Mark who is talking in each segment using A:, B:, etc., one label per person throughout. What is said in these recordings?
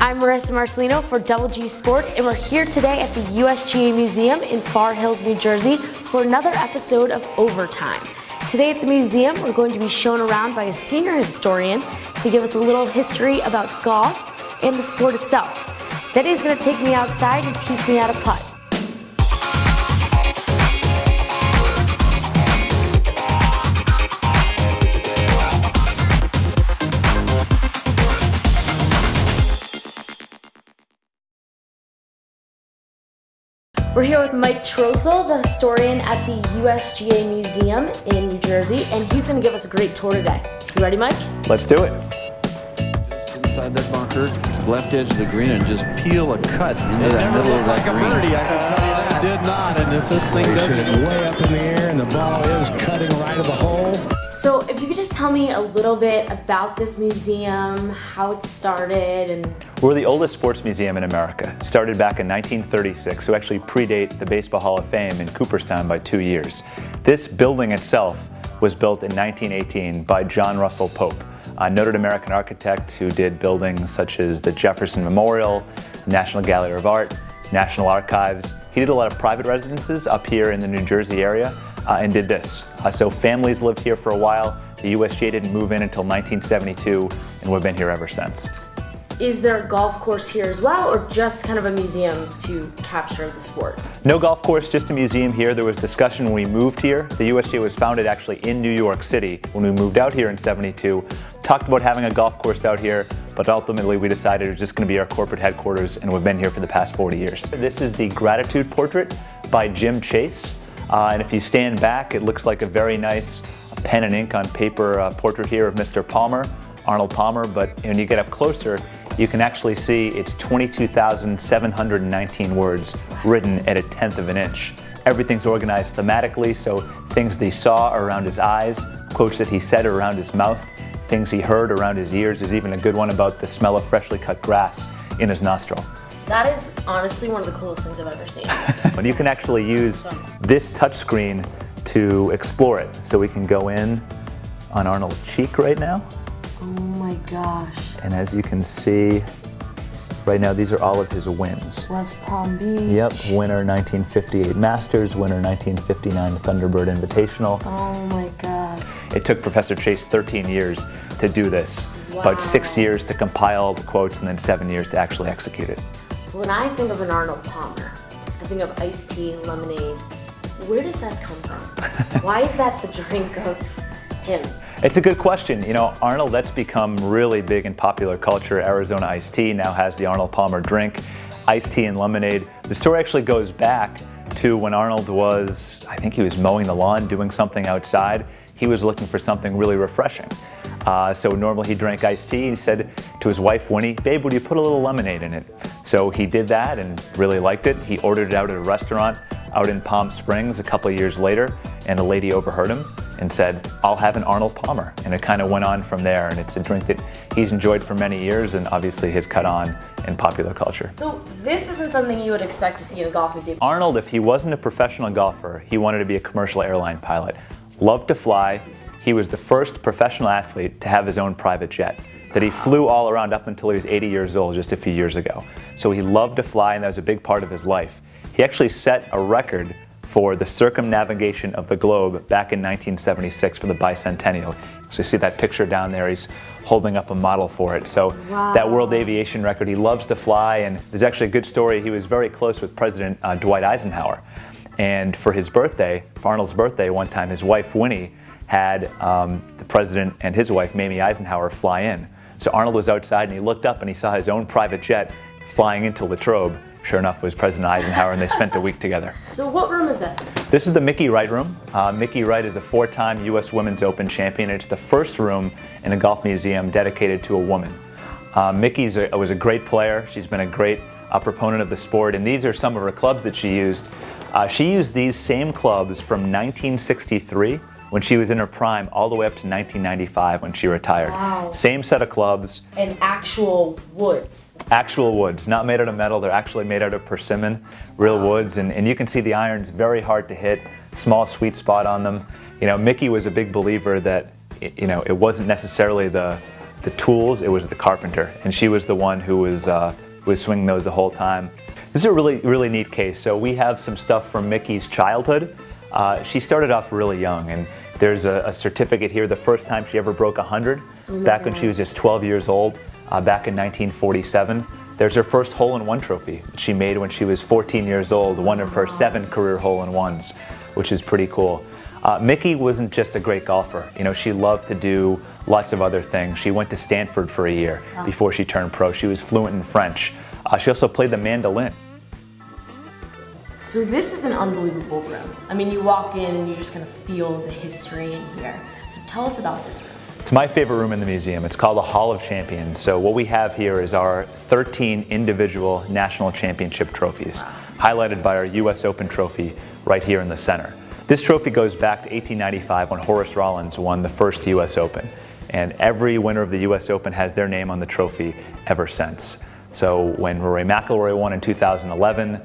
A: I'm Marissa Marcelino for Double G Sports, and we're here today at the USGA Museum in Far Hills, New Jersey for another episode of Overtime. Today at the museum, we're going to be shown around by a senior historian to give us a little history about golf and the sport itself. Then he's going to take me outside and teach me how to putt. We're here with Mike Trossel, the historian at the USGA Museum in New Jersey, and he's going to give us a great tour today. You ready, Mike?
B: Let's do it.
C: Just inside that bunker, left edge of the green, and just peel a cut into that middle of that green.
D: Birdie, I can tell you that. Did not, and if this thing does get way up in the air and the ball is cutting right of the hole.
A: So if you could just tell me a little bit about this museum, how it started, and...
B: We're the oldest sports museum in America. Started back in 1936, so actually predate the Baseball Hall of Fame in Cooperstown by 2 years. This building itself was built in 1918 by John Russell Pope, a noted American architect who did buildings such as the Jefferson Memorial, National Gallery of Art, National Archives. He did a lot of private residences up here in the New Jersey area and did this. So families lived here for a while. The USGA didn't move in until 1972, and we've been here ever since.
A: Is there a golf course here as well, or just kind of a museum to capture the sport?
B: No golf course, just a museum here. There was discussion when we moved here. The USGA was founded actually in New York City when we moved out here in '72. Talked about having a golf course out here, but ultimately we decided it was just going to be our corporate headquarters, and we've been here for the past 40 years. This is the Gratitude Portrait by Jim Chase. And if you stand back, it looks like a very nice pen and ink on paper portrait here of Mr. Palmer, Arnold Palmer, but when you get up closer, you can actually see it's 22,719 words written at 1/10 of an inch. Everything's organized thematically, so things that he saw are around his eyes, quotes that he said are around his mouth, things he heard around his ears. There's even a good one about the smell of freshly cut grass in his nostril.
A: That is honestly one of the coolest things I've ever seen.
B: And you can actually use this touchscreen to explore it. So we can go in on Arnold's cheek right now.
A: Oh my gosh.
B: And as you can see, right now these are all of his wins.
A: West Palm Beach.
B: Yep, winner 1958 Masters, winner 1959 Thunderbird Invitational.
A: Oh my God.
B: It took Professor Chase 13 years to do this.
A: Wow.
B: About 6 years to compile all the quotes and then 7 years to actually execute it.
A: When I think of an Arnold Palmer, I think of iced tea, lemonade. Where does that come from? Why is that the drink of him?
B: It's a good question. You know, Arnold, that's become really big in popular culture. Arizona iced tea now has the Arnold Palmer drink, iced tea and lemonade. The story actually goes back to when Arnold was, I think he was mowing the lawn, doing something outside. He was looking for something really refreshing. So normally he drank iced tea. He said to his wife, Winnie, babe, would you put a little lemonade in it? So he did that and really liked it. He ordered it out at a restaurant out in Palm Springs a couple of years later, and a lady overheard him and said, I'll have an Arnold Palmer. And it kind of went on from there, and it's a drink that he's enjoyed for many years and obviously has caught on in popular culture.
A: So this isn't something you would expect to see in a golf museum.
B: Arnold, if he wasn't a professional golfer, he wanted to be a commercial airline pilot. Loved to fly. He was the first professional athlete to have his own private jet that he flew all around up until he was 80 years old just a few years ago. So he loved to fly, and that was a big part of his life. He actually set a record for the circumnavigation of the globe back in 1976 for the bicentennial. So you see that picture down there, he's holding up a model for it. So
A: wow.
B: That world aviation record, he loves to fly, and there's actually a good story. He was very close with President Dwight Eisenhower. And for his birthday, for Arnold's birthday one time, his wife Winnie had the president and his wife, Mamie Eisenhower, fly in. So Arnold was outside and he looked up and he saw his own private jet flying into Latrobe. Sure enough, it was President Eisenhower, and they spent a week together.
A: So what room is this?
B: This is the Mickey Wright room. Mickey Wright is a 4-time U.S. Women's Open champion. It's the first room in a golf museum dedicated to a woman. Mickey was a great player. She's been a great proponent of the sport, and these are some of her clubs that she used. She used these same clubs from 1963 when she was in her prime all the way up to 1995 when she retired.
A: Wow.
B: Same set of clubs.
A: And actual woods.
B: Actual woods, not made out of metal. They're actually made out of persimmon, real woods. And you can see the irons very hard to hit, small sweet spot on them. You know, Mickey was a big believer that, you know, it wasn't necessarily the the tools, it was the carpenter, and she was the one who was swinging those the whole time. This is a really neat case. So we have some stuff from Mickey's childhood. She started off really young, and there's a certificate here, the first time she ever broke 100, back when she was just 12 years old, back in 1947. There's her first hole-in-one trophy she made when she was 14 years old, one of her 7 career hole-in-ones, which is pretty cool. Mickey wasn't just a great golfer. You know, she loved to do lots of other things. She went to Stanford for a year before she turned pro. She was fluent in French. She also played the mandolin.
A: So this is an unbelievable room. I mean, you walk in and you just kind of feel the history in here. So tell us about this room.
B: It's my favorite room in the museum. It's called the Hall of Champions. So what we have here is our 13 individual national championship trophies, highlighted by our US Open trophy right here in the center. This trophy goes back to 1895 when Horace Rawlins won the first US Open. And every winner of the US Open has their name on the trophy ever since. So when Rory McIlroy won in 2011,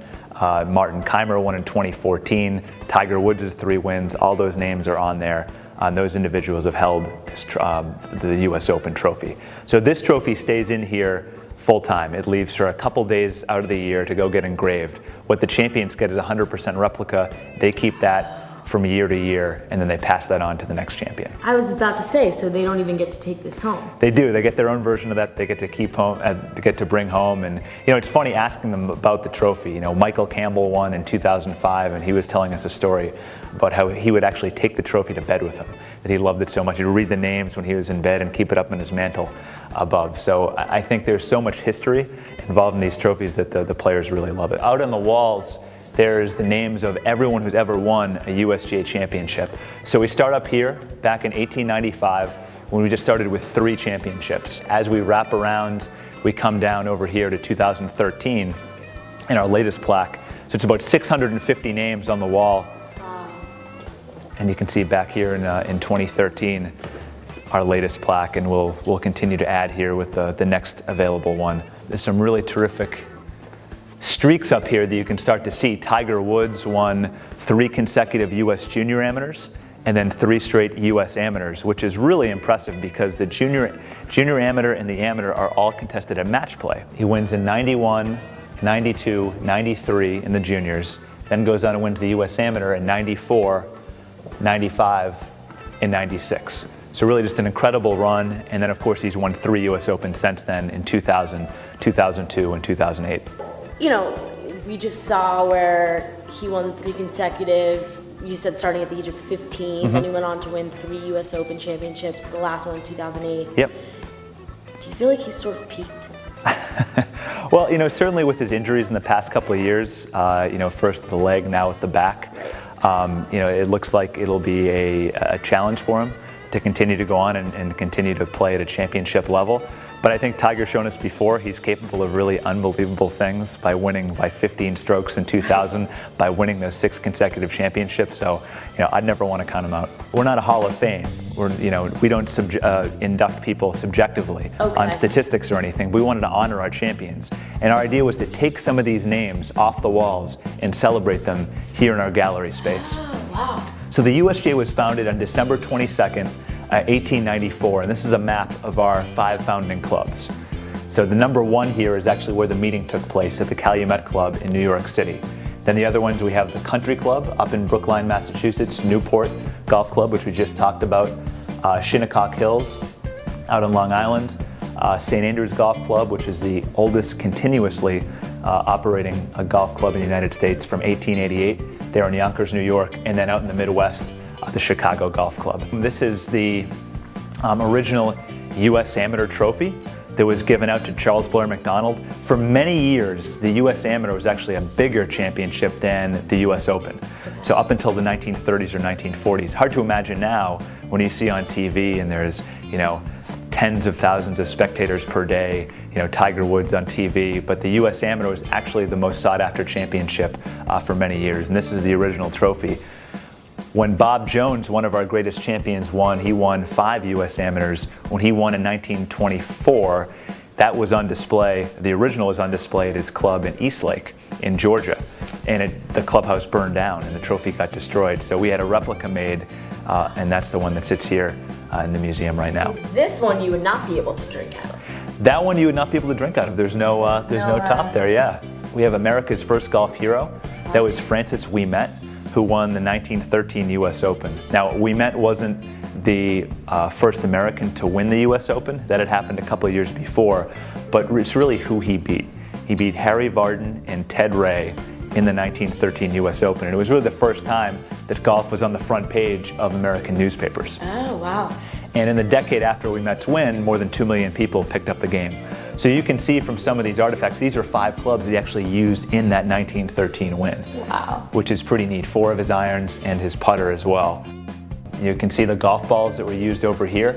B: Martin Keimer won in 2014, Tiger Woods' 3 wins, all those names are on there. Those individuals have held this, the US Open trophy. So this trophy stays in here full time. It leaves for a couple days out of the year to go get engraved. What the champions get is a 100% replica. They keep that from year to year, and then they pass that on to the next champion.
A: I was about to say, so they don't even get to take this home.
B: They do. They get their own version of that. They get to keep home, get to bring home, and you know, it's funny asking them about the trophy. You know, Michael Campbell won in 2005, and he was telling us a story about how he would actually take the trophy to bed with him. That he loved it so much. He'd read the names when he was in bed and keep it up in his mantle above. So I think there's so much history involved in these trophies that the players really love it. Out on the walls, there's the names of everyone who's ever won a USGA championship. So we start up here back in 1895 when we just started with 3 championships. As we wrap around, we come down over here to 2013 in our latest plaque. So it's about 650 names on the wall. And you can see back here in 2013 our latest plaque, and we'll continue to add here with the next available one. There's some really terrific streaks up here that you can start to see. Tiger Woods won 3 consecutive US Junior Amateurs and then 3 straight US Amateurs, which is really impressive because the junior amateur and the amateur are all contested at match play. He wins in 91, 92, 93 in the juniors, then goes on and wins the US Amateur in 94, 95, and 96. So really just an incredible run, and then of course he's won 3 US Opens since then in 2000, 2002, and 2008.
A: You know, we just saw where he won 3 consecutive, you said starting at the age of 15, then he went on to win 3 US Open championships, the last one in 2008.
B: Yep.
A: Do you feel like he's sort of peaked?
B: Well, you know, certainly with his injuries in the past couple of years, you know, first with the leg, now with the back, you know, it looks like it'll be a challenge for him to continue to go on and continue to play at a championship level. But I think Tiger's shown us before he's capable of really unbelievable things by winning by 15 strokes in 2000, by winning those 6 consecutive championships. So, you know, I'd never want to count him out. We're not a Hall of Fame. You know, we don't induct people subjectively on statistics or anything. We wanted to honor our champions. And our idea was to take some of these names off the walls and celebrate them here in our gallery space.
A: Oh, wow.
B: So the USGA was founded on December 22nd, 1894, and this is a map of our 5 founding clubs. So the number 1 here is actually where the meeting took place at the Calumet Club in New York City. Then the other ones, we have the Country Club up in Brookline, Massachusetts, Newport Golf Club, which we just talked about, Shinnecock Hills out on Long Island, St. Andrews Golf Club, which is the oldest continuously operating a golf club in the United States from 1888. They're in Yonkers, New York, and then out in the Midwest, the Chicago Golf Club. This is the original US Amateur Trophy that was given out to Charles Blair Macdonald. For many years, the US Amateur was actually a bigger championship than the US Open. So up until the 1930s or 1940s. Hard to imagine now when you see on TV and there's, you know, tens of thousands of spectators per day, you know, Tiger Woods on TV, but the US Amateur was actually the most sought after championship for many years, and this is the original trophy. When Bob Jones, one of our greatest champions, won, he won 5 US Amateurs. When he won in 1924, that was on display, the original was on display at his club in Eastlake in Georgia, and the clubhouse burned down and the trophy got destroyed. So we had a replica made, and that's the one that sits here in the museum right now.
A: So this one you would not be able to drink out of.
B: That one you would not be able to drink out of. There's no top there, yeah. We have America's first golf hero. That was Frances Ouimet, who won the 1913 U.S. Open. Now, Ouimet wasn't the first American to win the U.S. Open. That had happened a couple of years before, but it's really who he beat. He beat Harry Vardon and Ted Ray in the 1913 U.S. Open, and it was really the first time that golf was on the front page of American newspapers.
A: Oh, wow.
B: And in the decade after Ouimet's win, more than 2 million people picked up the game. So you can see from some of these artifacts, these are 5 clubs that he actually used in that 1913 win.
A: Wow.
B: Which is pretty neat. 4 of his irons and his putter as well. You can see the golf balls that were used over here.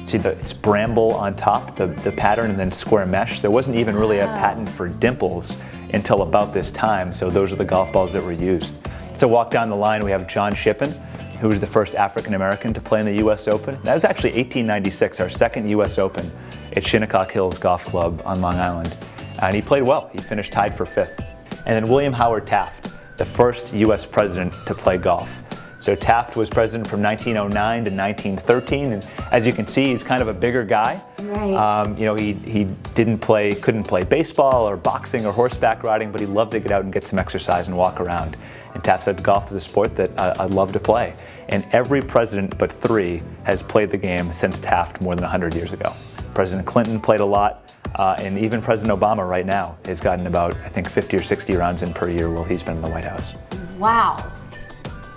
B: See, it's bramble on top, the pattern, and then square mesh. There wasn't even really a patent for dimples until about this time, so those are the golf balls that were used. To walk down the line, we have John Shippen, who was the first African American to play in the U.S. Open. That was actually 1896, our second U.S. Open at Shinnecock Hills Golf Club on Long Island. And he played well. He finished tied for 5th. And then William Howard Taft, the first U.S. president to play golf. So Taft was president from 1909 to 1913, and as you can see, he's kind of a bigger guy.
A: Right.
B: He couldn't play baseball or boxing or horseback riding, but he loved to get out and get some exercise and walk around. And Taft said golf is a sport that I'd love to play. And every president but 3 has played the game since Taft more than 100 years ago. President Clinton played a lot, and even President Obama right now has gotten about, I think, 50 or 60 rounds in per year while he's been in the White House.
A: Wow.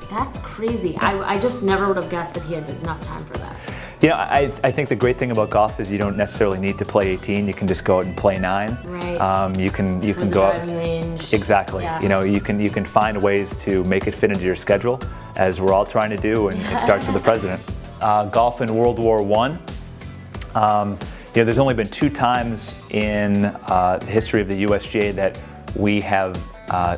A: That's crazy. I just never would have guessed that he had enough time for that.
B: Yeah, I think the great thing about golf is you don't necessarily need to play 18. You can just go out and play 9.
A: Right.
B: You can go out.
A: Driving range.
B: Exactly.
A: Yeah.
B: You can find ways to make it fit into your schedule, as we're all trying to do, and it starts with the president. Golf in World War I. There's only been 2 times in the history of the USGA that we have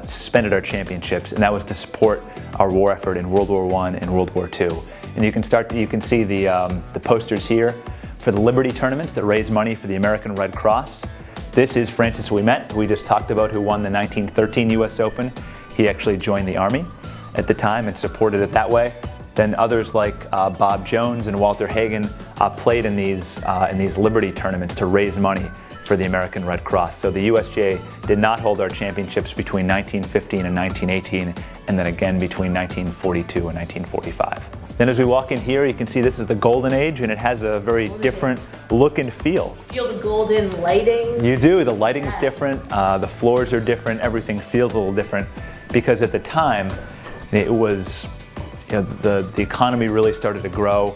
B: suspended our championships, and that was to support our war effort in World War I and World War II. And you can see the posters here for the Liberty tournaments that raise money for the American Red Cross. This is Frances Ouimet, who we just talked about, who won the 1913 U.S. Open. He actually joined the Army at the time and supported it that way. Then others like Bob Jones and Walter Hagen played in these Liberty tournaments to raise money for the American Red Cross. So the USGA did not hold our championships between 1915 and 1918, and then again between 1942 and 1945. Then as we walk in here, you can see this is the Golden Age, and it has a very different look and feel.
A: Feel the golden lighting.
B: You do. The lighting's different, the floors are different, everything feels a little different, because at the time, it was, the economy really started to grow.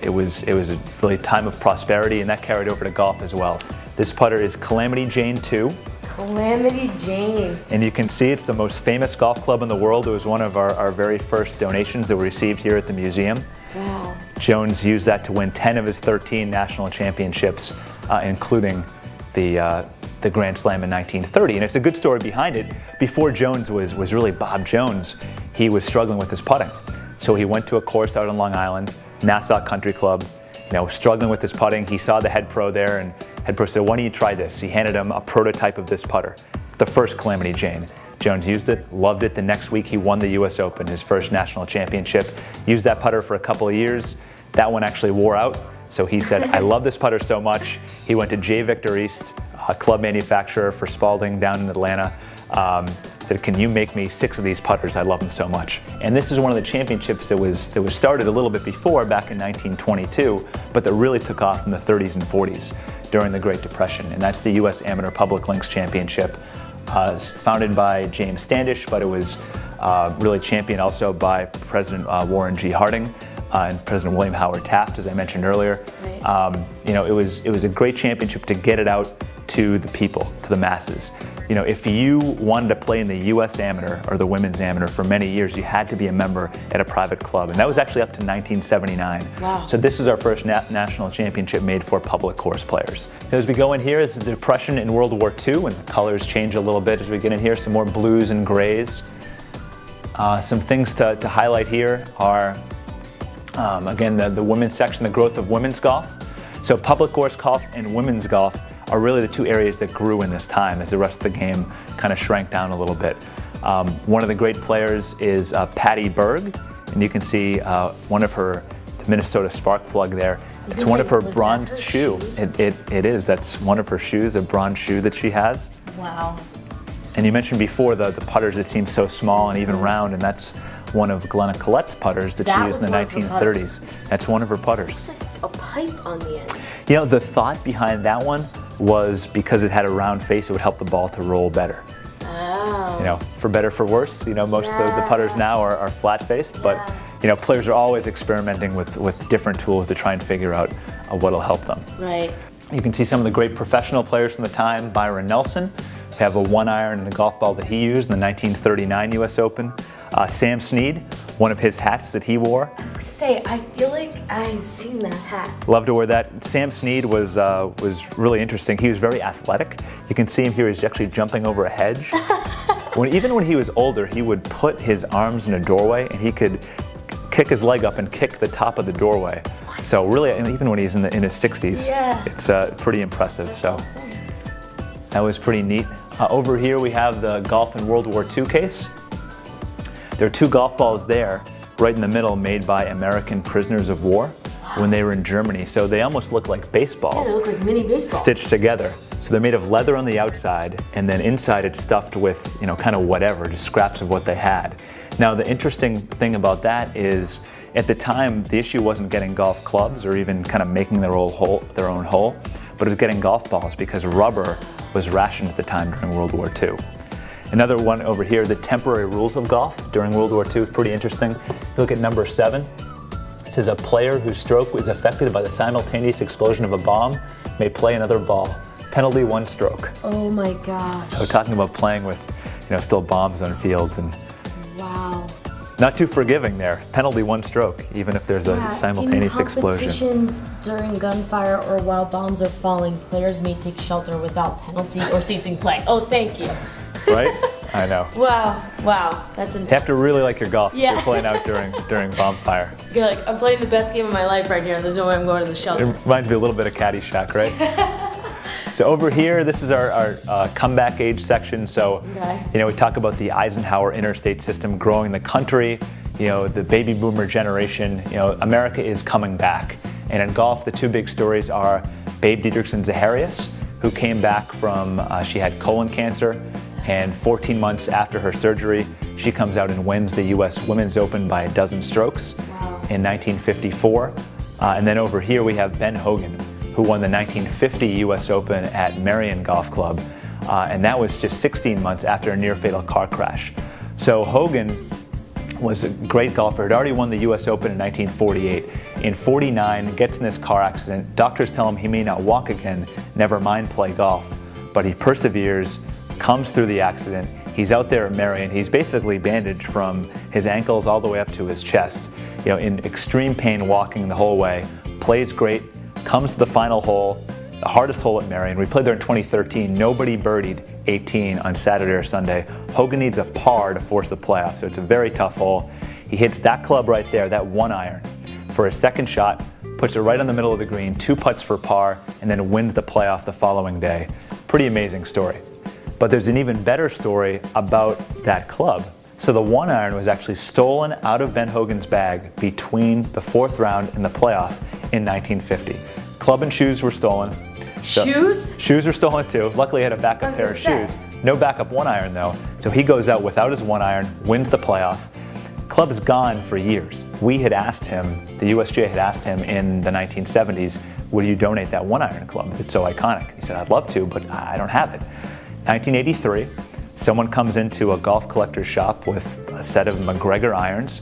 B: It was a really time of prosperity, and that carried over to golf as well. This putter is Calamity Jane 2.
A: Calamity Jane.
B: And you can see it's the most famous golf club in the world. It was one of our very first donations that we received here at the museum.
A: Wow.
B: Jones used that to win 10 of his 13 national championships, including the Grand Slam in 1930. And it's a good story behind it. Before Jones was really Bob Jones, he was struggling with his putting. So he went to a course out on Long Island, Nassau Country Club, struggling with his putting. He saw the head pro there, and head pro said, "Why don't you try this?" He handed him a prototype of this putter, the first Calamity Jane. Jones used it, loved it. The next week he won the US Open, his first national championship. Used that putter for a couple of years. That one actually wore out, so he said, "I love this putter so much." He went to J. Victor East, a club manufacturer for Spalding down in Atlanta. Said, "Can you make me 6 of these putters? I love them so much." And this is one of the championships that was started a little bit before, back in 1922, but that really took off in the 30s and 40s during the Great Depression. And that's the U.S. Amateur Public Links Championship. Founded by James Standish, but it was really championed also by President Warren G. Harding and President William Howard Taft, as I mentioned earlier.
A: Right.
B: It was a great championship to get it out to the people, to the masses. If you wanted to play in the U.S. Amateur or the Women's Amateur for many years, you had to be a member at a private club, and that was actually up to 1979.
A: Wow.
B: So this is our first national championship made for public course players. As we go in here, this is the Depression in World War II, and the colors change a little bit as we get in here, some more blues and grays. Some things to highlight here are, again, the women's section, the growth of women's golf. So public course golf and women's golf are really the 2 areas that grew in this time as the rest of the game kind of shrank down a little bit. One of the great players is Patty Berg, and you can see one of her the Minnesota spark plug there. It's one of her bronze shoe. It is. That's one of her shoes, a bronze shoe that she has.
A: Wow.
B: And you mentioned before the putters that seem so small and even round, and that's one of Glenna Collette's putters that she used in the 1930s. That's one of her putters.
A: It's like a pipe on the end.
B: You know, the thought behind that one was because it had a round face, it would help the ball to roll better.
A: Oh.
B: You know, for better, for worse. You know, most of the putters now are flat-faced, but you know, players are always experimenting with different tools to try and figure out what'll help them.
A: Right.
B: You can see some of the great professional players from the time. Byron Nelson, we have a 1-iron and a golf ball that he used in the 1939 U.S. Open. Sam Snead, one of his hats that he wore.
A: I was gonna say, I feel like I've seen that hat.
B: Love to wear that. Sam Snead was really interesting. He was very athletic. You can see him here. He's actually jumping over a hedge. Even when he was older, he would put his arms in a doorway and he could kick his leg up and kick the top of the doorway.
A: What?
B: So really, even when he's in his 60s,
A: Yeah.
B: it's pretty impressive.
A: That's
B: so
A: awesome.
B: that was pretty neat. Over here we have the Golf in World War II case. There are 2 golf balls there, right in the middle, made by American prisoners of war when they were in Germany. So they almost look like baseballs.
A: Yeah, they look like mini baseballs.
B: Stitched together. So they're made of leather on the outside, and then inside it's stuffed with, you know, kind of whatever, just scraps of what they had. Now the interesting thing about that is, at the time, the issue wasn't getting golf clubs or even kind of making their own hole, but it was getting golf balls because rubber was rationed at the time during World War II. Another one over here, the temporary rules of golf during World War II is pretty interesting. If you look at number 7, it says a player whose stroke was affected by the simultaneous explosion of a bomb may play another ball. Penalty 1 stroke.
A: Oh my gosh.
B: So talking about playing with, you know, still bombs on fields, and
A: Wow.
B: not too forgiving there. Penalty 1 stroke, even if there's a simultaneous explosion.
A: In competitions during gunfire or while bombs are falling, players may take shelter without penalty or ceasing play. Oh, thank you.
B: Right? I know.
A: Wow, that's
B: You
A: intense.
B: have to really like your golf
A: Yeah.
B: if you're playing out during bomb fire.
A: You're like, I'm playing the best game of my life right here, and there's no way I'm going to the
B: It
A: shelter.
B: reminds me a little bit of Caddyshack, right? So over here, this is our comeback age section. So,
A: Okay.
B: you know, we talk about the Eisenhower interstate system growing the country, you know, the baby boomer generation. You know, America is coming back. And in golf, the 2 big stories are Babe Didrikson-Zaharias, who came back from, she had colon cancer, and 14 months after her surgery, she comes out and wins the U.S. Women's Open by 12 strokes in 1954. And then over here we have Ben Hogan, who won the 1950 U.S. Open at Marion Golf Club, and that was just 16 months after a near-fatal car crash. So Hogan was a great golfer. Had already won the U.S. Open in 1948. In 49, gets in this car accident. Doctors tell him he may not walk again, never mind play golf. But he perseveres, comes through the accident. He's out there at Marion. He's basically bandaged from his ankles all the way up to his chest. You know, in extreme pain walking the whole way. Plays great, comes to the final hole, the hardest hole at Marion. We played there in 2013. Nobody birdied 18 on Saturday or Sunday. Hogan needs a par to force the playoff, so it's a very tough hole. He hits that club right there, that 1-iron, for his second shot, puts it right on the middle of the green, 2 putts for par, and then wins the playoff the following day. Pretty amazing story. But there's an even better story about that club. So the 1-iron was actually stolen out of Ben Hogan's bag between the 4th round and the playoff in 1950. Club and shoes were stolen. So
A: Shoes?
B: Shoes were stolen too. Luckily he had a backup pair of shoes. No backup 1-iron though. So he goes out without his 1-iron, wins the playoff. Club's gone for years. We had asked him, the USGA had asked him in the 1970s, would you donate that 1-iron club? It's so iconic. He said, I'd love to, but I don't have it. 1983, someone comes into a golf collector's shop with a set of McGregor irons,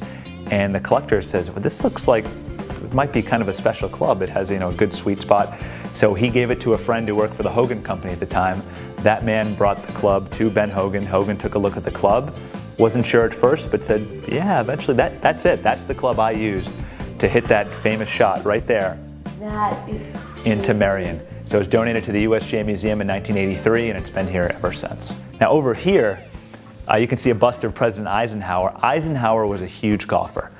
B: and the collector says, well, this looks like it might be kind of a special club. It has, you know, a good sweet spot. So he gave it to a friend who worked for the Hogan Company at the time. That man brought the club to Ben Hogan. Hogan took a look at the club, wasn't sure at first, but said, yeah, eventually that's it. That's the club I used to hit that famous shot right there.
A: That is
B: into Marion. So it was donated to the USGA Museum in 1983, and it's been here ever since. Now over here, you can see a bust of President Eisenhower. Eisenhower was a huge golfer,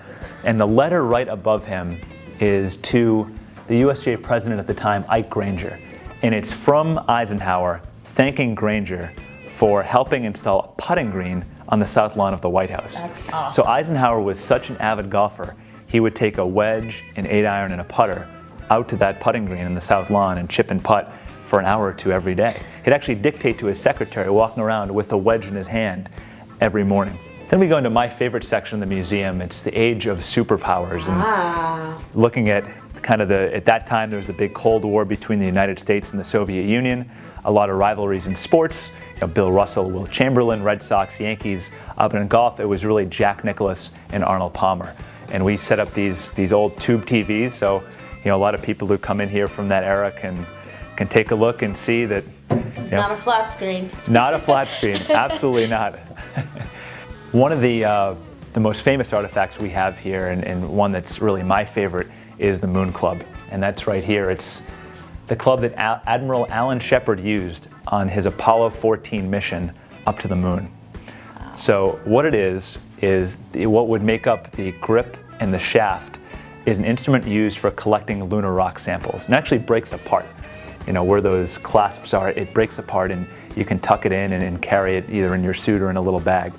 B: and the letter right above him is to the USGA president at the time, Ike Granger, and it's from Eisenhower thanking Granger for helping install a putting green on the south lawn of the White House.
A: That's awesome.
B: So Eisenhower was such an avid golfer. he would take a wedge, an 8-iron, and a putter out to that putting green in the south lawn and chip and putt for an hour or two every day. He'd actually dictate to his secretary walking around with a wedge in his hand every morning. Then we go into my favorite section of the museum. It's the age of superpowers, and looking at kind of at that time there was the big Cold War between the United States and the Soviet Union. A lot of rivalries in sports. Bill Russell, Will Chamberlain, Red Sox, Yankees. But in golf, it was really Jack Nicklaus and Arnold Palmer. And we set up these old tube TVs, so a lot of people who come in here from that era can take a look and see that.
A: It's not a flat screen.
B: Not a flat screen, absolutely not. One of the most famous artifacts we have here, and one that's really my favorite, is the Moon Club. And that's right here. It's the club that Admiral Alan Shepard used on his Apollo 14 mission up to the moon. So what it is what would make up the grip and the shaft is an instrument used for collecting lunar rock samples. And it actually breaks apart. Where those clasps are, it breaks apart and you can tuck it in and carry it either in your suit or in a little bag.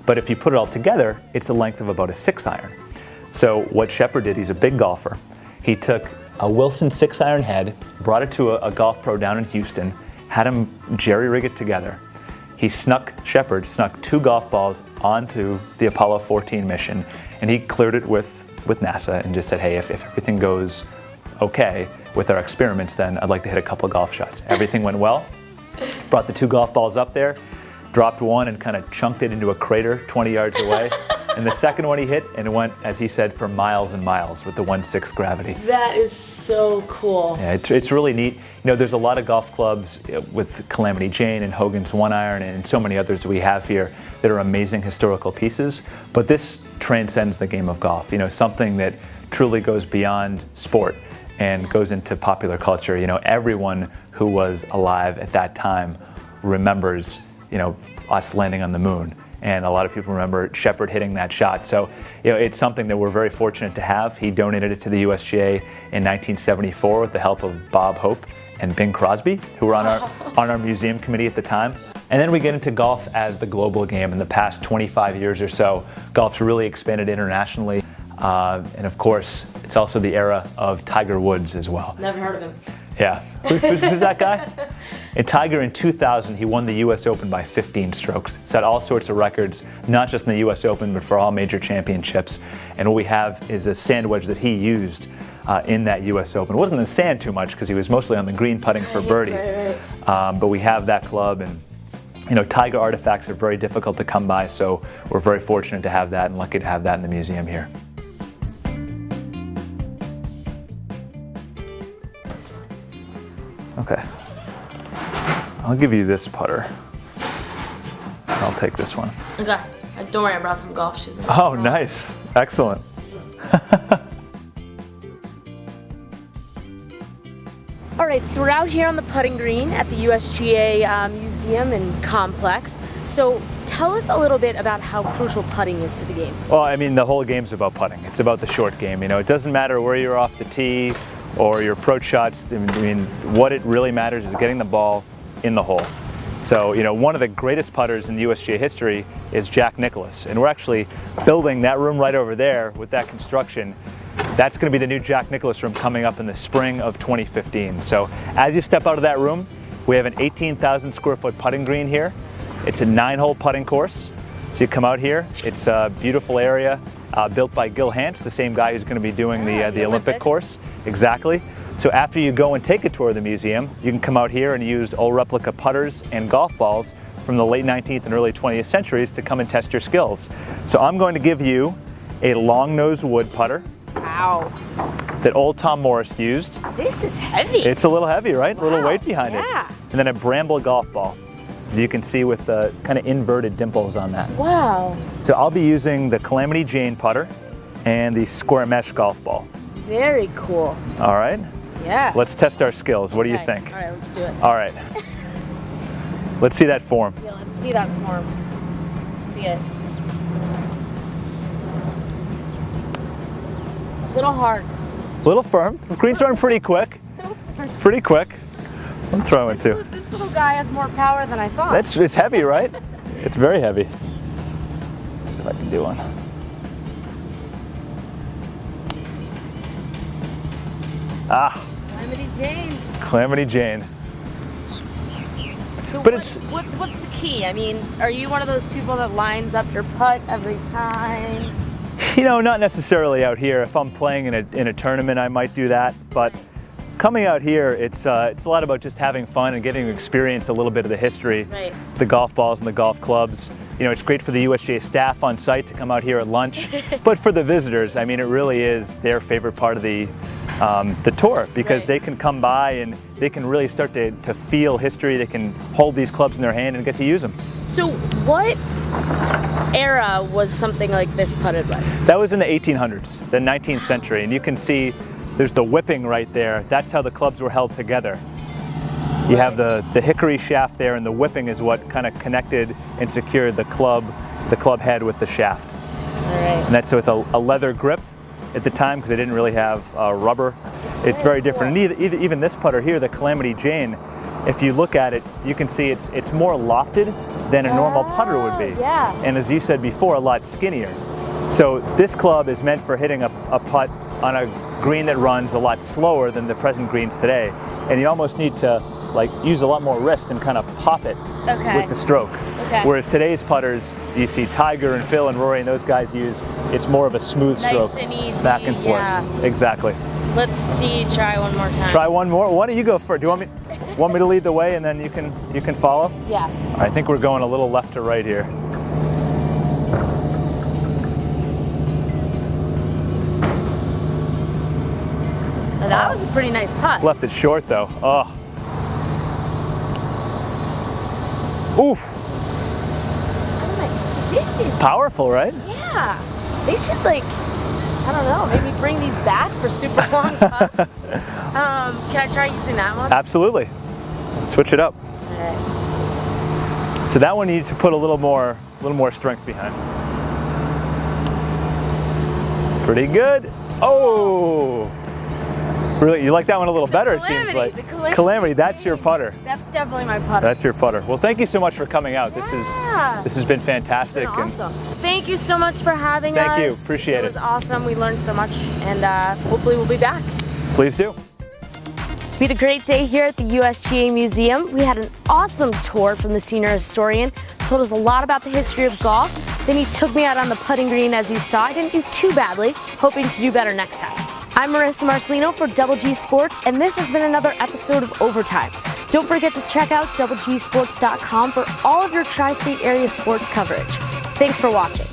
B: But if you put it all together, it's the length of about a 6-iron. So what Shepard did, he's a big golfer. He took a Wilson 6-iron head, brought it to a golf pro down in Houston, had him jerry-rig it together. Shepard snuck 2 golf balls onto the Apollo 14 mission, and he cleared it with NASA and just said, hey, if everything goes okay with our experiments, then I'd like to hit a couple of golf shots. Everything went well. Brought the 2 golf balls up there, dropped one and kind of chunked it into a crater 20 yards away. And the second one he hit, and it went, as he said, for miles and miles with the 1/6 gravity.
A: That is so cool.
B: Yeah, it's really neat. There's a lot of golf clubs with Calamity Jane and Hogan's 1-iron and so many others we have here that are amazing historical pieces. But this transcends the game of golf. Something that truly goes beyond sport and goes into popular culture. Everyone who was alive at that time remembers, us landing on the moon. And a lot of people remember Shepard hitting that shot. So, it's something that we're very fortunate to have. He donated it to the USGA in 1974 with the help of Bob Hope and Bing Crosby, who were on our museum committee at the time. And then we get into golf as the global game. In the past 25 years or so, golf's really expanded internationally. And of course, it's also the era of Tiger Woods as well.
A: Never heard of him.
B: Yeah. Who's that guy? And Tiger in 2000, he won the US Open by 15 strokes. Set all sorts of records, not just in the US Open, but for all major championships. And what we have is a sand wedge that he used in that US Open. It wasn't in the sand too much because he was mostly on the green putting for birdie. Right. But we have that club, and Tiger artifacts are very difficult to come by, so we're very fortunate to have that and lucky to have that in the museum here. Okay, I'll give you this putter. I'll take this one.
A: Okay, don't worry, I brought some golf shoes.
B: Oh, nice, excellent.
A: All right, so we're out here on the putting green at the USGA Museum and Complex. So tell us a little bit about how crucial putting is to the game.
B: Well, the whole game's about putting. It's about the short game. It doesn't matter where you're off the tee or your approach shots. What it really matters is getting the ball in the hole. So, one of the greatest putters in USGA history is Jack Nicklaus, and we're actually building that room right over there with that construction. That's going to be the new Jack Nicklaus room coming up in the spring of 2015. So, as you step out of that room, we have an 18,000 square foot putting green here. It's a 9-hole putting course. So you come out here, it's a beautiful area built by Gil Hance, the same guy who's going to be doing the Olympic course. Exactly. So after you go and take a tour of the museum, you can come out here and use old replica putters and golf balls from the late 19th and early 20th centuries to come and test your skills. So I'm going to give you a long-nosed wood putter.
A: Wow.
B: That old Tom Morris used.
A: This is heavy.
B: It's a little heavy, right?
A: Wow.
B: A little weight behind it. And then a bramble golf ball, as you can see with the kind of inverted dimples on that.
A: Wow.
B: So I'll be using the Calamity Jane putter and the square mesh golf ball.
A: Very cool.
B: All right.
A: Yeah.
B: Let's test our skills. What do you think?
A: All right, let's do it.
B: All right. Let's see that form.
A: Yeah, let's see that form. Let's see it. A little hard.
B: A little firm. The green's running pretty quick. Pretty quick. I'm throwing too.
A: This little guy has more power than I thought.
B: It's heavy, right? It's very heavy. Let's see if I can do one.
A: Jane.
B: Calamity Jane.
A: So
B: But
A: what's the key? I mean, are you one of those people that lines up your putt every time?
B: You know, not necessarily out here. If I'm playing in a tournament, I might do that. But coming out here, it's a lot about just having fun and getting to experience a little bit of the history,
A: Right.
B: the golf balls and the golf clubs. You know, it's great for the USGA staff on site to come out here at lunch. But for the visitors, I mean, it really is their favorite part of the tour, because
A: Right.
B: they can come by and they can really start to feel history. They can hold these clubs in their hand and get to use them.
A: So what era was something like this putted with?
B: That was in the 1800s, the 19th century, and you can see there's the whipping right there. That's how the clubs were held together. You have the hickory shaft there, and the whipping is what kind of connected and secured the club head with the shaft.
A: All right.
B: And that's with a leather grip at the time, because they didn't really have rubber. It's very different. And even this putter here, the Calamity Jane, if you look at it, you can see it's more lofted than a normal putter would be.
A: Yeah.
B: And as you said before, a lot skinnier. So this club is meant for hitting a putt on a green that runs a lot slower than the present greens today. And you almost need to use a lot more wrist and kind of pop it with the stroke.
A: Okay.
B: Whereas today's putters, you see Tiger and Phil and Rory and those guys use, it's more of a smooth stroke.
A: Nice and easy,
B: back and forth.
A: yeah.
B: Exactly.
A: Let's see, try one more time.
B: Try one more. Why don't you go first? Do you want me to lead the way and then you can follow?
A: Yeah.
B: I think we're going a little left to right here.
A: Now, that was a pretty nice putt.
B: Left it short though. Oh. Oof.
A: This is
B: Powerful, right?
A: Yeah. They should I don't know, maybe bring these back for super long putts. Can I try using that one?
B: Absolutely. Switch it up.
A: All right.
B: So that one needs to put a little more strength behind. Pretty good. Oh. Really, you like that one a little better, it seems like.
A: The
B: Calamity, that's your putter.
A: That's definitely my putter.
B: That's your putter. Well, thank you so much for coming out.
A: Yeah.
B: This has been fantastic.
A: It's been awesome. Thank you so much for having us.
B: Thank you. Appreciate it.
A: It was awesome. We learned so much, and hopefully we'll be back.
B: Please do.
A: We had a great day here at the USGA Museum. We had an awesome tour from the senior historian. Told us a lot about the history of golf. Then he took me out on the putting green, as you saw. I didn't do too badly. Hoping to do better next time. I'm Marissa Marcelino for Double G Sports, and this has been another episode of Overtime. Don't forget to check out doublegsports.com for all of your tri-state area sports coverage. Thanks for watching.